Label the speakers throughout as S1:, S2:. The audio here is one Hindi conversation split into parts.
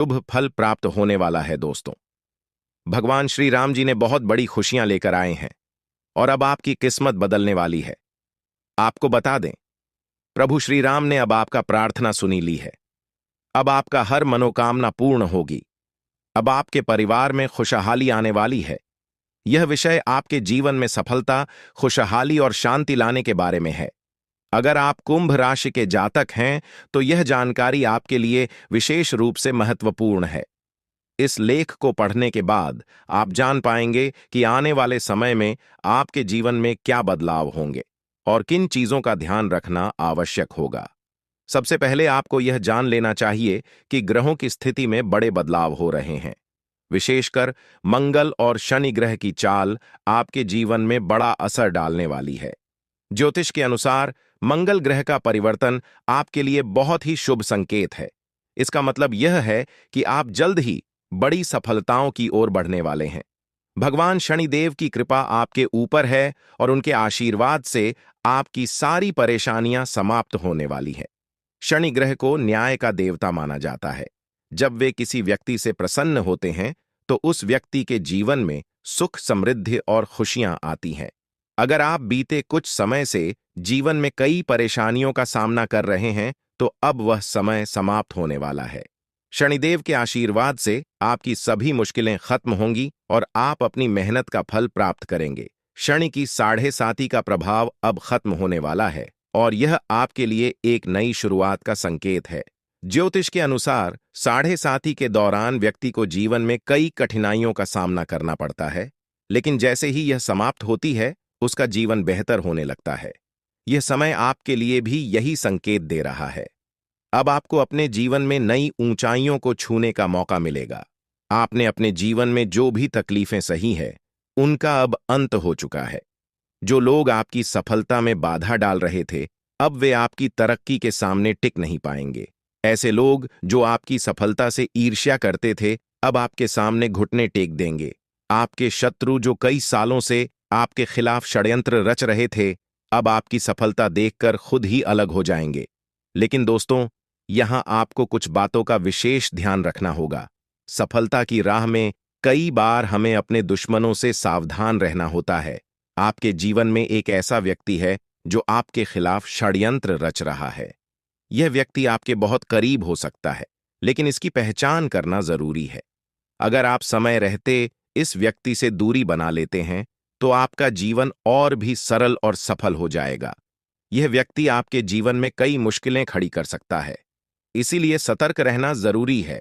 S1: शुभ फल प्राप्त होने वाला है दोस्तों। भगवान श्री राम जी ने बहुत बड़ी खुशियां लेकर आए हैं और अब आपकी किस्मत बदलने वाली है। आपको बता दें, प्रभु श्री राम ने अब आपका प्रार्थना सुनी ली है। अब आपका हर मनोकामना पूर्ण होगी। अब आपके परिवार में खुशहाली आने वाली है। यह विषय आपके जीवन में सफलता, खुशहाली और शांति लाने के बारे में है। अगर आप कुंभ राशि के जातक हैं तो यह जानकारी आपके लिए विशेष रूप से महत्वपूर्ण है। इस लेख को पढ़ने के बाद आप जान पाएंगे कि आने वाले समय में आपके जीवन में क्या बदलाव होंगे और किन चीजों का ध्यान रखना आवश्यक होगा। सबसे पहले आपको यह जान लेना चाहिए कि ग्रहों की स्थिति में बड़े बदलाव हो रहे हैं। विशेषकर मंगल और शनि ग्रह की चाल आपके जीवन में बड़ा असर डालने वाली है। ज्योतिष के अनुसार मंगल ग्रह का परिवर्तन आपके लिए बहुत ही शुभ संकेत है। इसका मतलब यह है कि आप जल्द ही बड़ी सफलताओं की ओर बढ़ने वाले हैं। भगवान शनिदेव की कृपा आपके ऊपर है और उनके आशीर्वाद से आपकी सारी परेशानियां समाप्त होने वाली है। शनि ग्रह को न्याय का देवता माना जाता है। जब वे किसी व्यक्ति से प्रसन्न होते हैं तो उस व्यक्ति के जीवन में सुख, समृद्धि और खुशियां आती हैं। अगर आप बीते कुछ समय से जीवन में कई परेशानियों का सामना कर रहे हैं तो अब वह समय समाप्त होने वाला है। शनिदेव के आशीर्वाद से आपकी सभी मुश्किलें खत्म होंगी और आप अपनी मेहनत का फल प्राप्त करेंगे। शनि की 7.5 का प्रभाव अब खत्म होने वाला है और यह आपके लिए एक नई शुरुआत का संकेत है। ज्योतिष के अनुसार 7.5 के दौरान व्यक्ति को जीवन में कई कठिनाइयों का सामना करना पड़ता है, लेकिन जैसे ही यह समाप्त होती है उसका जीवन बेहतर होने लगता है। यह समय आपके लिए भी यही संकेत दे रहा है। अब आपको अपने जीवन में नई ऊंचाइयों को छूने का मौका मिलेगा। आपने अपने जीवन में जो भी तकलीफें सही है उनका अब अंत हो चुका है। जो लोग आपकी सफलता में बाधा डाल रहे थे, अब वे आपकी तरक्की के सामने टिक नहीं पाएंगे। ऐसे लोग जो आपकी सफलता से ईर्ष्या करते थे, अब आपके सामने घुटने टेक देंगे। आपके शत्रु जो कई सालों से आपके खिलाफ षड्यंत्र रच रहे थे, अब आपकी सफलता देखकर खुद ही अलग हो जाएंगे। लेकिन दोस्तों, यहां आपको कुछ बातों का विशेष ध्यान रखना होगा। सफलता की राह में कई बार हमें अपने दुश्मनों से सावधान रहना होता है। आपके जीवन में एक ऐसा व्यक्ति है जो आपके खिलाफ षड्यंत्र रच रहा है। यह व्यक्ति आपके बहुत करीब हो सकता है, लेकिन इसकी पहचान करना जरूरी है। अगर आप समय रहते इस व्यक्ति से दूरी बना लेते हैं तो आपका जीवन और भी सरल और सफल हो जाएगा। यह व्यक्ति आपके जीवन में कई मुश्किलें खड़ी कर सकता है, इसीलिए सतर्क रहना जरूरी है।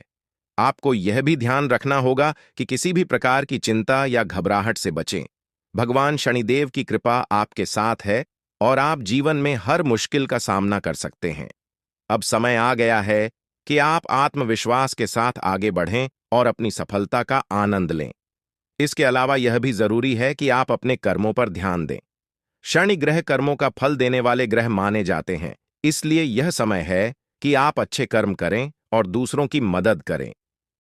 S1: आपको यह भी ध्यान रखना होगा कि किसी भी प्रकार की चिंता या घबराहट से बचें। भगवान शनिदेव की कृपा आपके साथ है और आप जीवन में हर मुश्किल का सामना कर सकते हैं। अब समय आ गया है कि आप आत्मविश्वास के साथ आगे बढ़ें और अपनी सफलता का आनंद लें। इसके अलावा यह भी जरूरी है कि आप अपने कर्मों पर ध्यान दें। शनि ग्रह कर्मों का फल देने वाले ग्रह माने जाते हैं, इसलिए यह समय है कि आप अच्छे कर्म करें और दूसरों की मदद करें।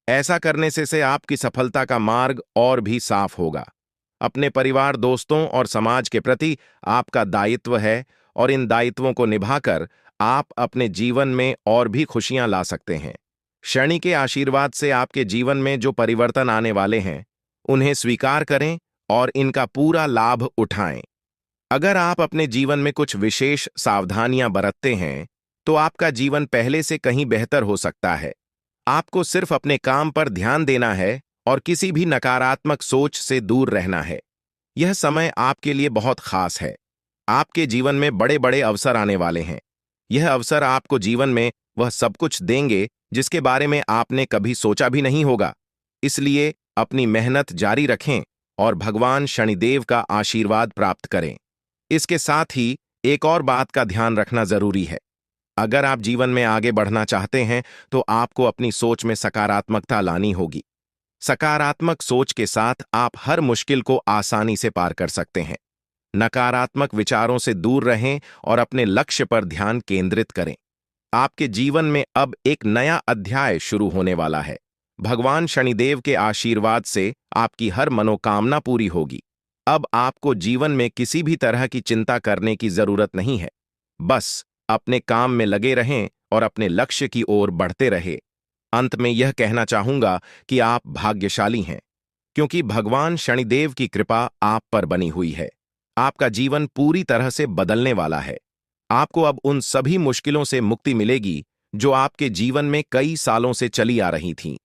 S1: ऐसा करने से आपकी सफलता का मार्ग और भी साफ होगा। अपने परिवार, दोस्तों और समाज के प्रति आपका दायित्व है और इन दायित्वों को निभाकर आप अपने जीवन में और भी खुशियां ला सकते हैं। शनि के आशीर्वाद से आपके जीवन में जो परिवर्तन आने वाले हैं उन्हें स्वीकार करें और इनका पूरा लाभ उठाएं। अगर आप अपने जीवन में कुछ विशेष सावधानियां बरतते हैं तो आपका जीवन पहले से कहीं बेहतर हो सकता है। आपको सिर्फ अपने काम पर ध्यान देना है और किसी भी नकारात्मक सोच से दूर रहना है। यह समय आपके लिए बहुत खास है। आपके जीवन में बड़े बड़े अवसर आने वाले हैं। यह अवसर आपको जीवन में वह सब कुछ देंगे जिसके बारे में आपने कभी सोचा भी नहीं होगा। इसलिए अपनी मेहनत जारी रखें और भगवान शनिदेव का आशीर्वाद प्राप्त करें। इसके साथ ही एक और बात का ध्यान रखना जरूरी है। अगर आप जीवन में आगे बढ़ना चाहते हैं तो आपको अपनी सोच में सकारात्मकता लानी होगी। सकारात्मक सोच के साथ आप हर मुश्किल को आसानी से पार कर सकते हैं। नकारात्मक विचारों से दूर रहें और अपने लक्ष्य पर ध्यान केंद्रित करें। आपके जीवन में अब एक नया अध्याय शुरू होने वाला है। भगवान शनिदेव के आशीर्वाद से आपकी हर मनोकामना पूरी होगी। अब आपको जीवन में किसी भी तरह की चिंता करने की जरूरत नहीं है। बस अपने काम में लगे रहें और अपने लक्ष्य की ओर बढ़ते रहें। अंत में यह कहना चाहूंगा कि आप भाग्यशाली हैं, क्योंकि भगवान शनिदेव की कृपा आप पर बनी हुई है। आपका जीवन पूरी तरह से बदलने वाला है। आपको अब उन सभी मुश्किलों से मुक्ति मिलेगी जो आपके जीवन में कई सालों से चली आ रही थीं।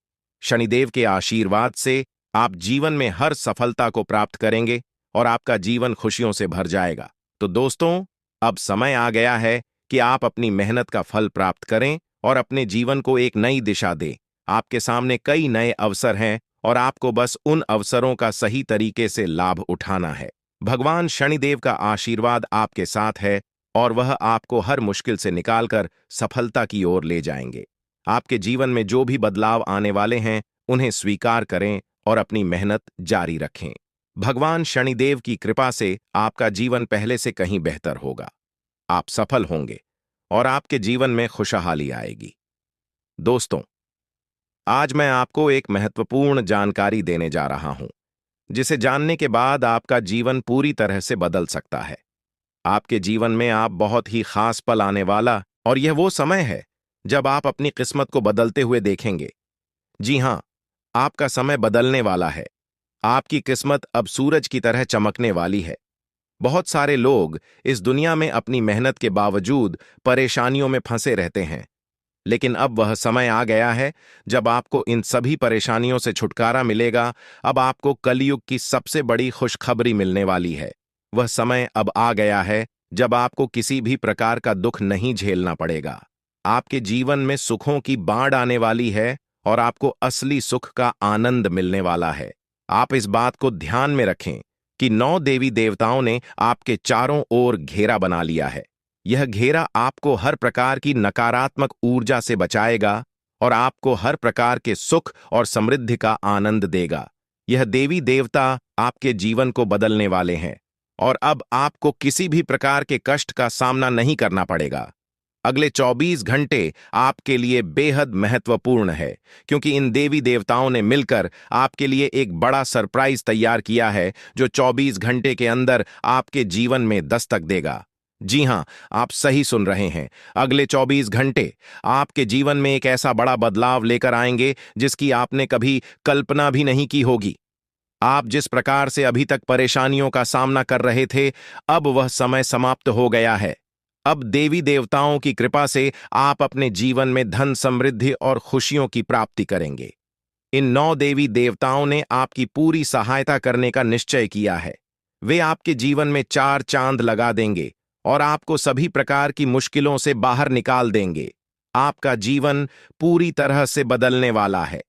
S1: शनिदेव के आशीर्वाद से आप जीवन में हर सफलता को प्राप्त करेंगे और आपका जीवन खुशियों से भर जाएगा। तो दोस्तों, अब समय आ गया है कि आप अपनी मेहनत का फल प्राप्त करें और अपने जीवन को एक नई दिशा दें। आपके सामने कई नए अवसर हैं और आपको बस उन अवसरों का सही तरीके से लाभ उठाना है। भगवान शनिदेव का आशीर्वाद आपके साथ है और वह आपको हर मुश्किल से निकालकर सफलता की ओर ले जाएंगे। आपके जीवन में जो भी बदलाव आने वाले हैं, उन्हें स्वीकार करें और अपनी मेहनत जारी रखें। भगवान शनिदेव की कृपा से आपका जीवन पहले से कहीं बेहतर होगा। आप सफल होंगे और आपके जीवन में खुशहाली आएगी। दोस्तों, आज मैं आपको एक महत्वपूर्ण जानकारी देने जा रहा हूं, जिसे जानने के बाद आपका जीवन पूरी तरह से बदल सकता है। आपके जीवन में आप बहुत ही खास पल आने वाला, और यह वो समय है जब आप अपनी किस्मत को बदलते हुए देखेंगे। जी हां, आपका समय बदलने वाला है। आपकी किस्मत अब सूरज की तरह चमकने वाली है। बहुत सारे लोग इस दुनिया में अपनी मेहनत के बावजूद परेशानियों में फंसे रहते हैं, लेकिन अब वह समय आ गया है जब आपको इन सभी परेशानियों से छुटकारा मिलेगा। अब आपको कलयुग की सबसे बड़ी खुशखबरी मिलने वाली है। वह समय अब आ गया है जब आपको किसी भी प्रकार का दुख नहीं झेलना पड़ेगा। आपके जीवन में सुखों की बाढ़ आने वाली है और आपको असली सुख का आनंद मिलने वाला है। आप इस बात को ध्यान में रखें कि 9 देवी देवताओं ने आपके चारों ओर घेरा बना लिया है। यह घेरा आपको हर प्रकार की नकारात्मक ऊर्जा से बचाएगा और आपको हर प्रकार के सुख और समृद्धि का आनंद देगा। यह देवी देवता आपके जीवन को बदलने वाले हैं और अब आपको किसी भी प्रकार के कष्ट का सामना नहीं करना पड़ेगा। अगले 24 घंटे आपके लिए बेहद महत्वपूर्ण है, क्योंकि इन देवी देवताओं ने मिलकर आपके लिए एक बड़ा सरप्राइज तैयार किया है जो 24 घंटे के अंदर आपके जीवन में दस्तक देगा। जी हां, आप सही सुन रहे हैं। अगले 24 घंटे आपके जीवन में एक ऐसा बड़ा बदलाव लेकर आएंगे जिसकी आपने कभी कल्पना भी नहीं की होगी। आप जिस प्रकार से अभी तक परेशानियों का सामना कर रहे थे, अब वह समय समाप्त हो गया है। अब देवी देवताओं की कृपा से आप अपने जीवन में धन, समृद्धि और खुशियों की प्राप्ति करेंगे। इन 9 देवी देवताओं ने आपकी पूरी सहायता करने का निश्चय किया है। वे आपके जीवन में 4 चांद लगा देंगे और आपको सभी प्रकार की मुश्किलों से बाहर निकाल देंगे। आपका जीवन पूरी तरह से बदलने वाला है।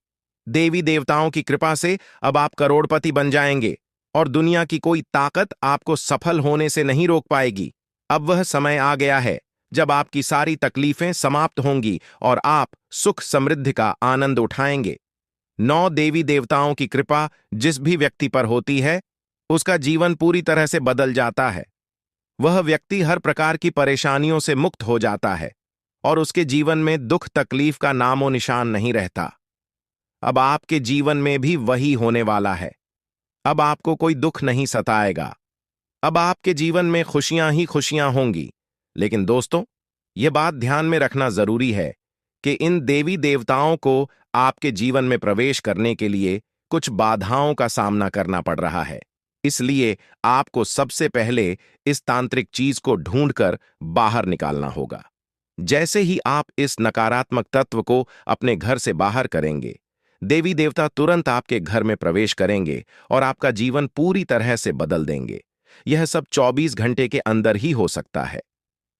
S1: देवी देवताओं की कृपा से अब आप करोड़पति बन जाएंगे और दुनिया की कोई ताकत आपको सफल होने से नहीं रोक पाएगी। अब वह समय आ गया है जब आपकी सारी तकलीफें समाप्त होंगी और आप सुख समृद्धि का आनंद उठाएंगे। 9 देवी देवताओं की कृपा जिस भी व्यक्ति पर होती है, उसका जीवन पूरी तरह से बदल जाता है। वह व्यक्ति हर प्रकार की परेशानियों से मुक्त हो जाता है और उसके जीवन में दुख तकलीफ का नामो निशान नहीं रहता। अब आपके जीवन में भी वही होने वाला है। अब आपको कोई दुख नहीं सताएगा। अब आपके जीवन में खुशियां ही खुशियां होंगी। लेकिन दोस्तों, यह बात ध्यान में रखना जरूरी है कि इन देवी देवताओं को आपके जीवन में प्रवेश करने के लिए कुछ बाधाओं का सामना करना पड़ रहा है। इसलिए आपको सबसे पहले इस तांत्रिक चीज को ढूंढकर बाहर निकालना होगा। जैसे ही आप इस नकारात्मक तत्व को अपने घर से बाहर करेंगे, देवी देवता तुरंत आपके घर में प्रवेश करेंगे और आपका जीवन पूरी तरह से बदल देंगे। यह सब 24 घंटे के अंदर ही हो सकता है।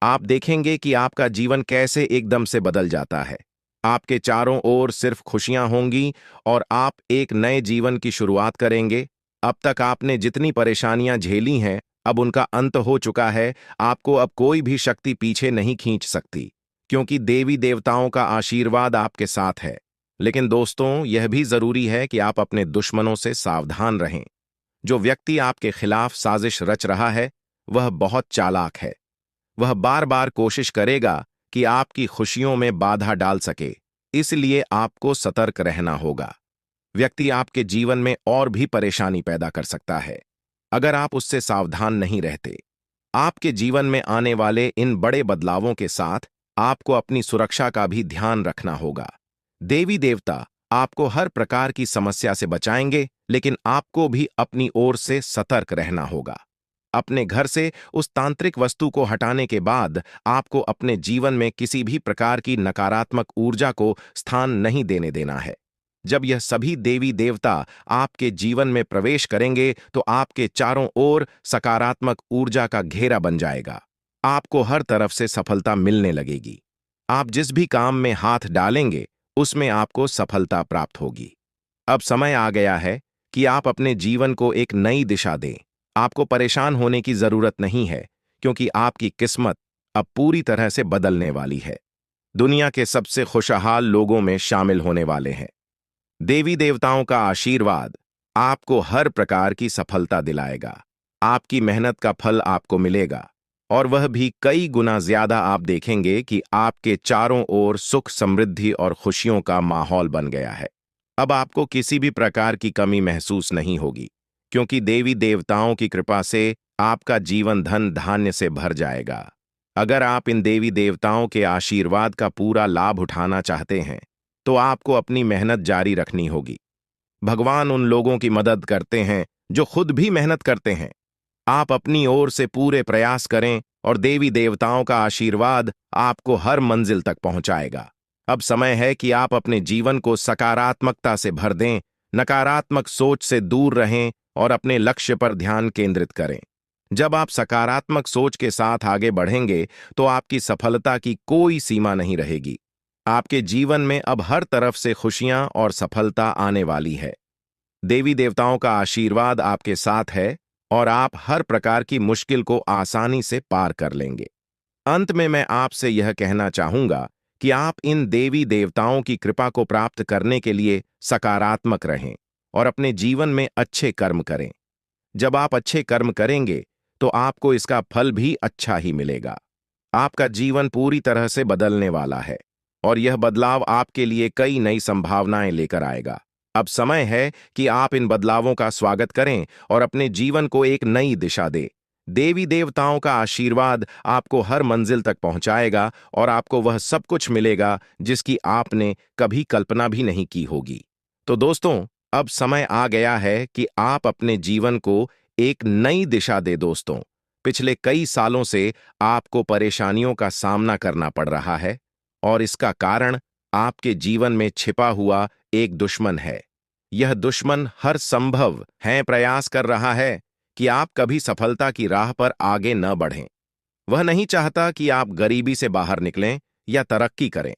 S1: आप देखेंगे कि आपका जीवन कैसे एकदम से बदल जाता है। आपके चारों ओर सिर्फ खुशियां होंगी और आप एक नए जीवन की शुरुआत करेंगे। अब तक आपने जितनी परेशानियां झेली हैं, अब उनका अंत हो चुका है। आपको अब कोई भी शक्ति पीछे नहीं खींच सकती, क्योंकि देवी देवताओं का आशीर्वाद आपके साथ है। लेकिन दोस्तों, यह भी जरूरी है कि आप अपने दुश्मनों से सावधान रहें। जो व्यक्ति आपके खिलाफ साजिश रच रहा है, वह बहुत चालाक है। वह बार बार कोशिश करेगा कि आपकी खुशियों में बाधा डाल सके। इसलिए आपको सतर्क रहना होगा। व्यक्ति आपके जीवन में और भी परेशानी पैदा कर सकता है अगर आप उससे सावधान नहीं रहते। आपके जीवन में आने वाले इन बड़े बदलावों के साथ आपको अपनी सुरक्षा का भी ध्यान रखना होगा। देवी देवता आपको हर प्रकार की समस्या से बचाएंगे, लेकिन आपको भी अपनी ओर से सतर्क रहना होगा। अपने घर से उस तांत्रिक वस्तु को हटाने के बाद आपको अपने जीवन में किसी भी प्रकार की नकारात्मक ऊर्जा को स्थान नहीं देने देना है। जब यह सभी देवी देवता आपके जीवन में प्रवेश करेंगे तो आपके चारों ओर सकारात्मक ऊर्जा का घेरा बन जाएगा। आपको हर तरफ से सफलता मिलने लगेगी। आप जिस भी काम में हाथ डालेंगे उसमें आपको सफलता प्राप्त होगी। अब समय आ गया है कि आप अपने जीवन को एक नई दिशा दें। आपको परेशान होने की जरूरत नहीं है, क्योंकि आपकी किस्मत अब पूरी तरह से बदलने वाली है। दुनिया के सबसे खुशहाल लोगों में शामिल होने वाले हैं। देवी देवताओं का आशीर्वाद आपको हर प्रकार की सफलता दिलाएगा। आपकी मेहनत का फल आपको मिलेगा, और वह भी कई गुना ज्यादा। आप देखेंगे कि आपके चारों ओर सुख, समृद्धि और खुशियों का माहौल बन गया है। अब आपको किसी भी प्रकार की कमी महसूस नहीं होगी, क्योंकि देवी देवताओं की कृपा से आपका जीवन धन धान्य से भर जाएगा। अगर आप इन देवी देवताओं के आशीर्वाद का पूरा लाभ उठाना चाहते हैं तो आपको अपनी मेहनत जारी रखनी होगी। भगवान उन लोगों की मदद करते हैं जो खुद भी मेहनत करते हैं। आप अपनी ओर से पूरे प्रयास करें और देवी देवताओं का आशीर्वाद आपको हर मंजिल तक पहुंचाएगा। अब समय है कि आप अपने जीवन को सकारात्मकता से भर दें, नकारात्मक सोच से दूर रहें और अपने लक्ष्य पर ध्यान केंद्रित करें। जब आप सकारात्मक सोच के साथ आगे बढ़ेंगे तो आपकी सफलता की कोई सीमा नहीं रहेगी। आपके जीवन में अब हर तरफ से खुशियां और सफलता आने वाली है। देवी देवताओं का आशीर्वाद आपके साथ है और आप हर प्रकार की मुश्किल को आसानी से पार कर लेंगे। अंत में मैं आपसे यह कहना चाहूंगा कि आप इन देवी देवताओं की कृपा को प्राप्त करने के लिए सकारात्मक रहें और अपने जीवन में अच्छे कर्म करें। जब आप अच्छे कर्म करेंगे तो आपको इसका फल भी अच्छा ही मिलेगा। आपका जीवन पूरी तरह से बदलने वाला है और यह बदलाव आपके लिए कई नई संभावनाएं लेकर आएगा। अब समय है कि आप इन बदलावों का स्वागत करें और अपने जीवन को एक नई दिशा दें। देवी देवताओं का आशीर्वाद आपको हर मंजिल तक पहुंचाएगा और आपको वह सब कुछ मिलेगा जिसकी आपने कभी कल्पना भी नहीं की होगी। तो दोस्तों, अब समय आ गया है कि आप अपने जीवन को एक नई दिशा दे। दोस्तों, पिछले कई सालों से आपको परेशानियों का सामना करना पड़ रहा है और इसका कारण आपके जीवन में छिपा हुआ एक दुश्मन है। यह दुश्मन हर संभव है प्रयास कर रहा है कि आप कभी सफलता की राह पर आगे न बढ़ें। वह नहीं चाहता कि आप गरीबी से बाहर निकलें या तरक्की करें।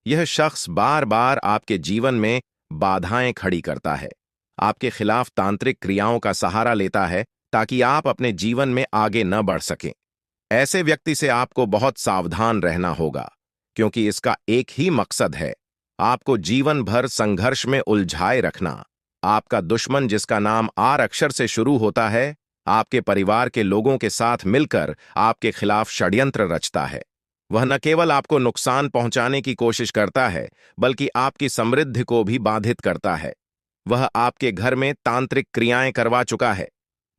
S1: यह शख्स बार बार आपके जीवन में बाधाएं खड़ी करता है, आपके खिलाफ तांत्रिक क्रियाओं का सहारा लेता है ताकि आप अपने जीवन में आगे न बढ़ सकें। ऐसे व्यक्ति से आपको बहुत सावधान रहना होगा, क्योंकि इसका एक ही मकसद है, आपको जीवन भर संघर्ष में उलझाए रखना। आपका दुश्मन, जिसका नाम आर अक्षर से शुरू होता है, आपके परिवार के लोगों के साथ मिलकर आपके खिलाफ षड्यंत्र रचता है। वह न केवल आपको नुकसान पहुंचाने की कोशिश करता है, बल्कि आपकी समृद्धि को भी बाधित करता है। वह आपके घर में तांत्रिक क्रियाएं करवा चुका है,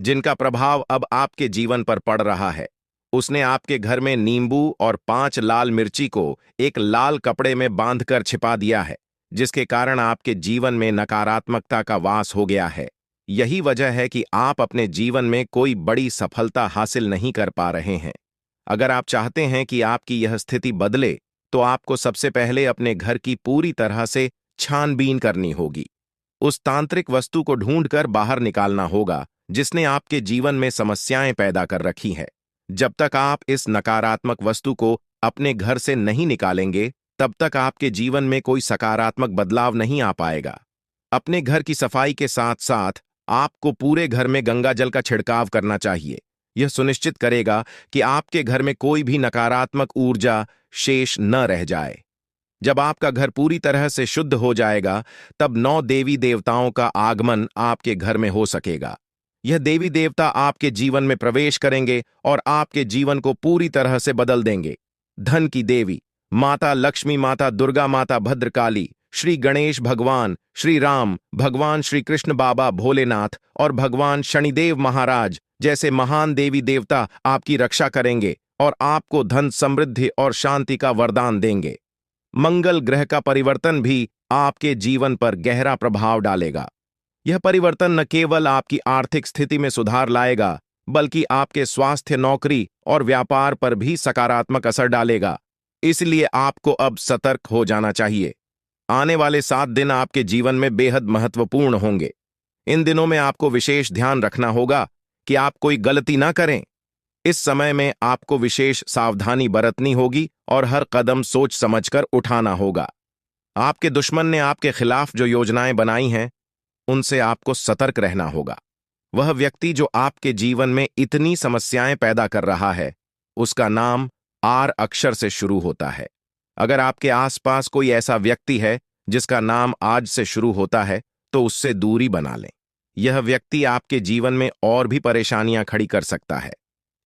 S1: जिनका प्रभाव अब आपके जीवन पर पड़ रहा है। उसने आपके घर में नींबू और 5 लाल मिर्ची को एक लाल कपड़े में बांधकर छिपा दिया है, जिसके कारण आपके जीवन में नकारात्मकता का वास हो गया है। यही वजह है कि आप अपने जीवन में कोई बड़ी सफलता हासिल नहीं कर पा रहे हैं। अगर आप चाहते हैं कि आपकी यह स्थिति बदले, तो आपको सबसे पहले अपने घर की पूरी तरह से छानबीन करनी होगी। उस तांत्रिक वस्तु को ढूंढकर बाहर निकालना होगा जिसने आपके जीवन में समस्याएं पैदा कर रखी हैं। जब तक आप इस नकारात्मक वस्तु को अपने घर से नहीं निकालेंगे, तब तक आपके जीवन में कोई सकारात्मक बदलाव नहीं आ पाएगा। अपने घर की सफाई के साथ साथ आपको पूरे घर में गंगा जल का छिड़काव करना चाहिए। यह सुनिश्चित करेगा कि आपके घर में कोई भी नकारात्मक ऊर्जा शेष न रह जाए। जब आपका घर पूरी तरह से शुद्ध हो जाएगा, तब 9 देवी देवताओं का आगमन आपके घर में हो सकेगा। यह देवी देवता आपके जीवन में प्रवेश करेंगे और आपके जीवन को पूरी तरह से बदल देंगे। धन की देवी माता लक्ष्मी, माता दुर्गा, माता भद्रकाली, श्री गणेश भगवान, श्री राम भगवान, श्री कृष्ण बाबा भोलेनाथ और भगवान शनिदेव महाराज जैसे महान देवी देवता आपकी रक्षा करेंगे और आपको धन, समृद्धि और शांति का वरदान देंगे। मंगल ग्रह का परिवर्तन भी आपके जीवन पर गहरा प्रभाव डालेगा। यह परिवर्तन न केवल आपकी आर्थिक स्थिति में सुधार लाएगा, बल्कि आपके स्वास्थ्य, नौकरी और व्यापार पर भी सकारात्मक असर डालेगा। इसलिए आपको अब सतर्क हो जाना चाहिए। आने वाले 7 दिन आपके जीवन में बेहद महत्वपूर्ण होंगे। इन दिनों में आपको विशेष ध्यान रखना होगा कि आप कोई गलती ना करें। इस समय में आपको विशेष सावधानी बरतनी होगी और हर कदम सोच समझकर उठाना होगा। आपके दुश्मन ने आपके खिलाफ जो योजनाएं बनाई हैं, उनसे आपको सतर्क रहना होगा। वह व्यक्ति जो आपके जीवन में इतनी समस्याएं पैदा कर रहा है, उसका नाम आर अक्षर से शुरू होता है। अगर आपके आसपास कोई ऐसा व्यक्ति है जिसका नाम आज से शुरू होता है, तो उससे दूरी बना लें। यह व्यक्ति आपके जीवन में और भी परेशानियां खड़ी कर सकता है,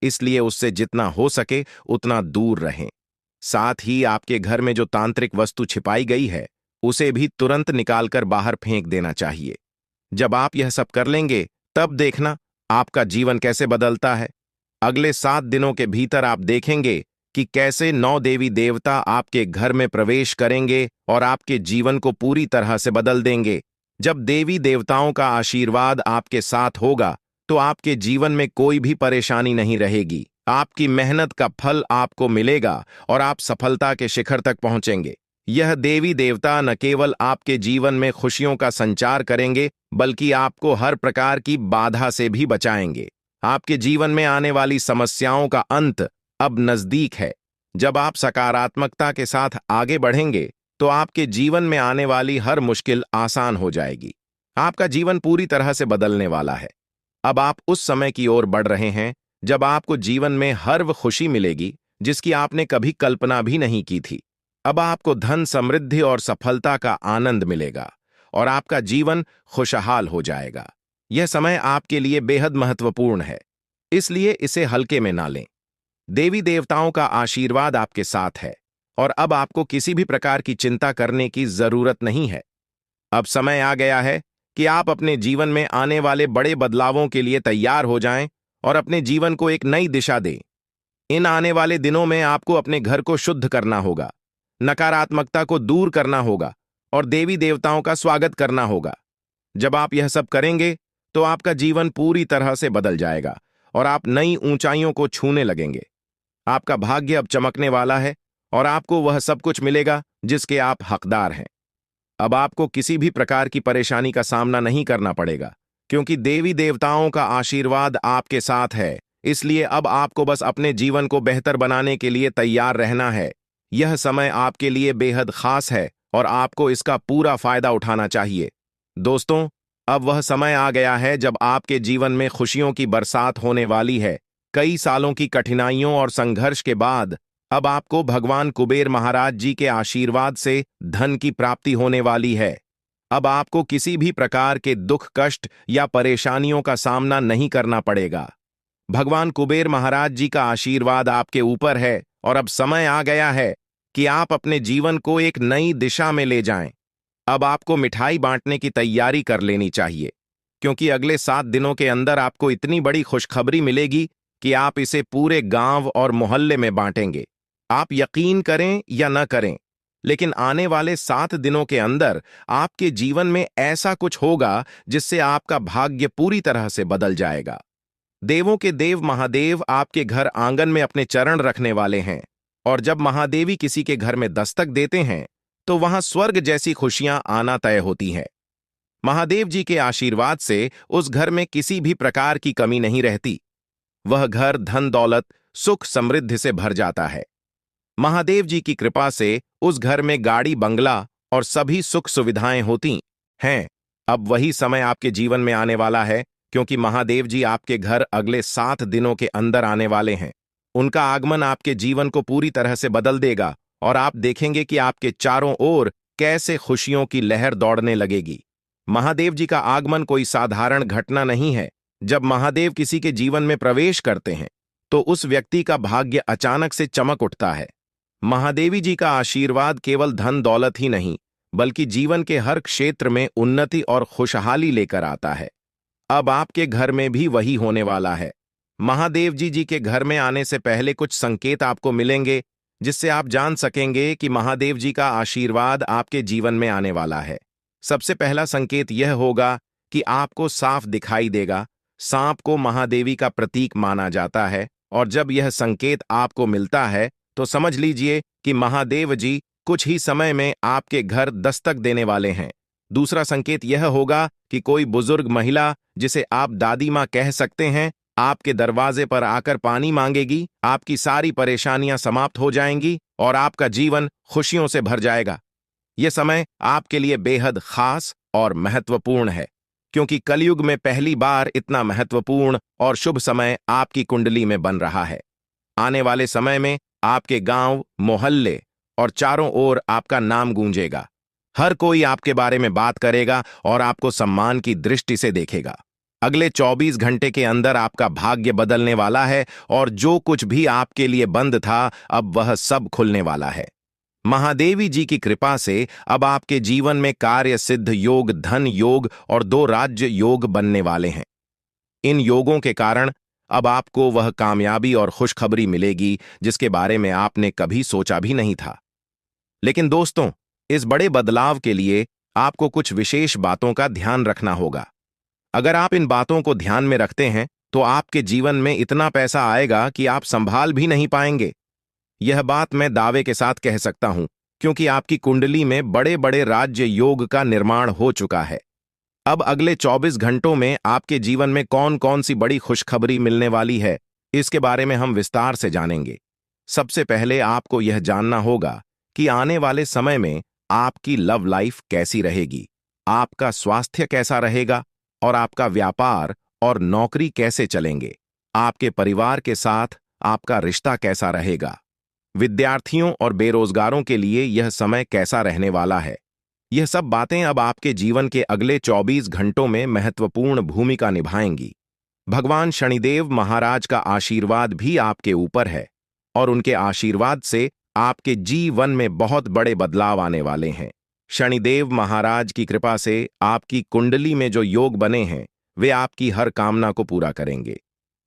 S1: इसलिए उससे जितना हो सके उतना दूर रहें। साथ ही आपके घर में जो तांत्रिक वस्तु छिपाई गई है, उसे भी तुरंत निकालकर बाहर फेंक देना चाहिए। जब आप यह सब कर लेंगे, तब देखना आपका जीवन कैसे बदलता है। अगले 7 दिनों के भीतर आप देखेंगे कि कैसे 9 देवी देवता आपके घर में प्रवेश करेंगे और आपके जीवन को पूरी तरह से बदल देंगे। जब देवी देवताओं का आशीर्वाद आपके साथ होगा, तो आपके जीवन में कोई भी परेशानी नहीं रहेगी। आपकी मेहनत का फल आपको मिलेगा और आप सफलता के शिखर तक पहुंचेंगे। यह देवी देवता न केवल आपके जीवन में खुशियों का संचार करेंगे, बल्कि आपको हर प्रकार की बाधा से भी बचाएंगे। आपके जीवन में आने वाली समस्याओं का अंत अब नजदीक है। जब आप सकारात्मकता के साथ आगे बढ़ेंगे, तो आपके जीवन में आने वाली हर मुश्किल आसान हो जाएगी। आपका जीवन पूरी तरह से बदलने वाला है। अब आप उस समय की ओर बढ़ रहे हैं जब आपको जीवन में हर वो खुशी मिलेगी जिसकी आपने कभी कल्पना भी नहीं की थी। अब आपको धन, समृद्धि और सफलता का आनंद मिलेगा और आपका जीवन खुशहाल हो जाएगा। यह समय आपके लिए बेहद महत्वपूर्ण है, इसलिए इसे हल्के में ना लें। देवी देवताओं का आशीर्वाद आपके साथ है और अब आपको किसी भी प्रकार की चिंता करने की जरूरत नहीं है। अब समय आ गया है कि आप अपने जीवन में आने वाले बड़े बदलावों के लिए तैयार हो जाएं और अपने जीवन को एक नई दिशा दें। इन आने वाले दिनों में आपको अपने घर को शुद्ध करना होगा, नकारात्मकता को दूर करना होगा और देवी देवताओं का स्वागत करना होगा। जब आप यह सब करेंगे, तो आपका जीवन पूरी तरह से बदल जाएगा और आप नई ऊंचाइयों को छूने लगेंगे। आपका भाग्य अब चमकने वाला है और आपको वह सब कुछ मिलेगा जिसके आप हकदार हैं। अब आपको किसी भी प्रकार की परेशानी का सामना नहीं करना पड़ेगा, क्योंकि देवी देवताओं का आशीर्वाद आपके साथ है। इसलिए अब आपको बस अपने जीवन को बेहतर बनाने के लिए तैयार रहना है। यह समय आपके लिए बेहद खास है और आपको इसका पूरा फायदा उठाना चाहिए। दोस्तों, अब वह समय आ गया है जब आपके जीवन में खुशियों की बरसात होने वाली है। कई सालों की कठिनाइयों और संघर्ष के बाद अब आपको भगवान कुबेर महाराज जी के आशीर्वाद से धन की प्राप्ति होने वाली है। अब आपको किसी भी प्रकार के दुख, कष्ट या परेशानियों का सामना नहीं करना पड़ेगा। भगवान कुबेर महाराज जी का आशीर्वाद आपके ऊपर है और अब समय आ गया है कि आप अपने जीवन को एक नई दिशा में ले जाएं। अब आपको मिठाई बांटने की तैयारी कर लेनी चाहिए, क्योंकि अगले 7 दिनों के अंदर आपको इतनी बड़ी खुशखबरी मिलेगी कि आप इसे पूरे गांव और मोहल्ले में बांटेंगे। आप यकीन करें या न करें, लेकिन आने वाले 7 दिनों के अंदर आपके जीवन में ऐसा कुछ होगा जिससे आपका भाग्य पूरी तरह से बदल जाएगा। देवों के देव महादेव आपके घर आंगन में अपने चरण रखने वाले हैं, और जब महादेवी किसी के घर में दस्तक देते हैं, तो वहां स्वर्ग जैसी खुशियां आना तय होती हैं। महादेव जी के आशीर्वाद से उस घर में किसी भी प्रकार की कमी नहीं रहती। वह घर धन, दौलत, सुख, समृद्धि से भर जाता है। महादेव जी की कृपा से उस घर में गाड़ी, बंगला और सभी सुख सुविधाएं होती हैं। अब वही समय आपके जीवन में आने वाला है, क्योंकि महादेव जी आपके घर अगले 7 दिनों के अंदर आने वाले हैं। उनका आगमन आपके जीवन को पूरी तरह से बदल देगा और आप देखेंगे कि आपके चारों ओर कैसे खुशियों की लहर दौड़ने लगेगी। महादेव जी का आगमन कोई साधारण घटना नहीं है। जब महादेव किसी के जीवन में प्रवेश करते हैं, तो उस व्यक्ति का भाग्य अचानक से चमक उठता है। महादेवी जी का आशीर्वाद केवल धन दौलत ही नहीं, बल्कि जीवन के हर क्षेत्र में उन्नति और खुशहाली लेकर आता है। अब आपके घर में भी वही होने वाला है। महादेव जी के घर में आने से पहले कुछ संकेत आपको मिलेंगे, जिससे आप जान सकेंगे कि महादेव जी का आशीर्वाद आपके जीवन में आने वाला है। सबसे पहला संकेत यह होगा कि आपको साफ दिखाई देगा। सांप को महादेवी का प्रतीक माना जाता है और जब यह संकेत आपको मिलता है तो समझ लीजिए कि महादेव जी कुछ ही समय में आपके घर दस्तक देने वाले हैं। दूसरा संकेत यह होगा कि कोई बुजुर्ग महिला, जिसे आप दादी माँ कह सकते हैं, आपके दरवाजे पर आकर पानी मांगेगी। आपकी सारी परेशानियां समाप्त हो जाएंगी और आपका जीवन खुशियों से भर जाएगा। यह समय आपके लिए बेहद खास और महत्वपूर्ण है, क्योंकि कलयुग में पहली बार इतना महत्वपूर्ण और शुभ समय आपकी कुंडली में बन रहा है। आने वाले समय में आपके गांव, मोहल्ले और चारों ओर आपका नाम गूंजेगा। हर कोई आपके बारे में बात करेगा और आपको सम्मान की दृष्टि से देखेगा। अगले 24 घंटे के अंदर आपका भाग्य बदलने वाला है और जो कुछ भी आपके लिए बंद था, अब वह सब खुलने वाला है। महादेवी जी की कृपा से अब आपके जीवन में कार्य सिद्ध योग, धन योग और 2 राज्य योग बनने वाले हैं। इन योगों के कारण अब आपको वह कामयाबी और खुशखबरी मिलेगी जिसके बारे में आपने कभी सोचा भी नहीं था। लेकिन दोस्तों, इस बड़े बदलाव के लिए आपको कुछ विशेष बातों का ध्यान रखना होगा। अगर आप इन बातों को ध्यान में रखते हैं तो आपके जीवन में इतना पैसा आएगा कि आप संभाल भी नहीं पाएंगे। यह बात मैं दावे के साथ कह सकता हूं, क्योंकि आपकी कुंडली में बड़े बड़े राज्य योग का निर्माण हो चुका है। अब अगले 24 घंटों में आपके जीवन में कौन कौन सी बड़ी खुशखबरी मिलने वाली है, इसके बारे में हम विस्तार से जानेंगे। सबसे पहले आपको यह जानना होगा कि आने वाले समय में आपकी लव लाइफ कैसी रहेगी, आपका स्वास्थ्य कैसा रहेगा और आपका व्यापार और नौकरी कैसे चलेंगे। आपके परिवार के साथ आपका रिश्ता कैसा रहेगा। विद्यार्थियों और बेरोजगारों के लिए यह समय कैसा रहने वाला है। यह सब बातें अब आपके जीवन के अगले 24 घंटों में महत्वपूर्ण भूमिका निभाएंगी। भगवान शनिदेव महाराज का आशीर्वाद भी आपके ऊपर है और उनके आशीर्वाद से आपके जीवन में बहुत बड़े बदलाव आने वाले हैं। शनिदेव महाराज की कृपा से आपकी कुंडली में जो योग बने हैं वे आपकी हर कामना को पूरा करेंगे।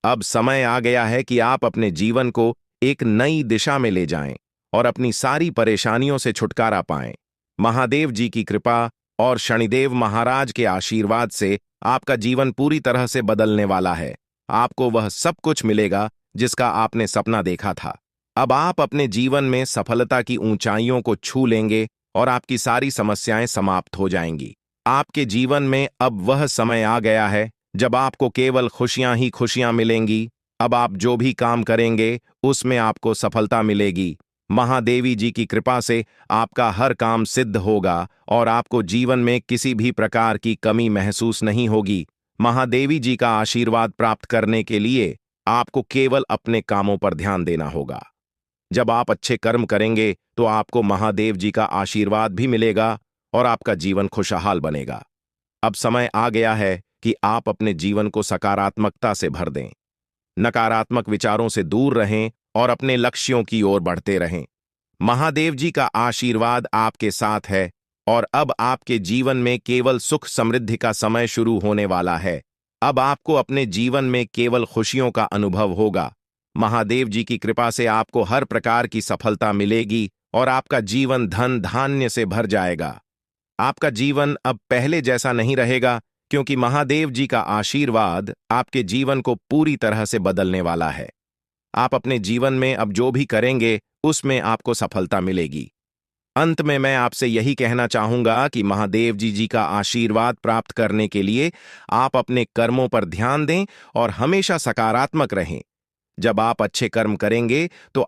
S1: अब समय आ गया है कि आप अपने जीवन को एक नई दिशा में ले जाएं और अपनी सारी परेशानियों से छुटकारा पाएं। महादेव जी की कृपा और शनिदेव महाराज के आशीर्वाद से आपका जीवन पूरी तरह से बदलने वाला है। आपको वह सब कुछ मिलेगा जिसका आपने सपना देखा था। अब आप अपने जीवन में सफलता की ऊंचाइयों को छू लेंगे और आपकी सारी समस्याएं समाप्त हो जाएंगी। आपके जीवन में अब वह समय आ गया है जब आपको केवल खुशियां ही खुशियां मिलेंगी। अब आप जो भी काम करेंगे उसमें आपको सफलता मिलेगी। महादेवी जी की कृपा से आपका हर काम सिद्ध होगा और आपको जीवन में किसी भी प्रकार की कमी महसूस नहीं होगी। महादेवी जी का आशीर्वाद प्राप्त करने के लिए आपको केवल अपने कामों पर ध्यान देना होगा। जब आप अच्छे कर्म करेंगे तो आपको महादेव जी का आशीर्वाद भी मिलेगा और आपका जीवन खुशहाल बनेगा। अब समय आ गया है कि आप अपने जीवन को सकारात्मकता से भर दें। नकारात्मक विचारों से दूर रहें और अपने लक्ष्यों की ओर बढ़ते रहें। महादेव जी का आशीर्वाद आपके साथ है और अब आपके जीवन में केवल सुख समृद्धि का समय शुरू होने वाला है। अब आपको अपने जीवन में केवल खुशियों का अनुभव होगा। महादेव जी की कृपा से आपको हर प्रकार की सफलता मिलेगी और आपका जीवन धन धान्य से भर जाएगा। आपका जीवन अब पहले जैसा नहीं रहेगा, क्योंकि महादेव जी का आशीर्वाद आपके जीवन को पूरी तरह से बदलने वाला है। आप अपने जीवन में अब जो भी करेंगे उसमें आपको सफलता मिलेगी। अंत में मैं आपसे यही कहना चाहूंगा कि महादेव जी का आशीर्वाद प्राप्त करने के लिए आप अपने कर्मों पर ध्यान दें और हमेशा सकारात्मक रहें। जब आप अच्छे कर्म करेंगे तो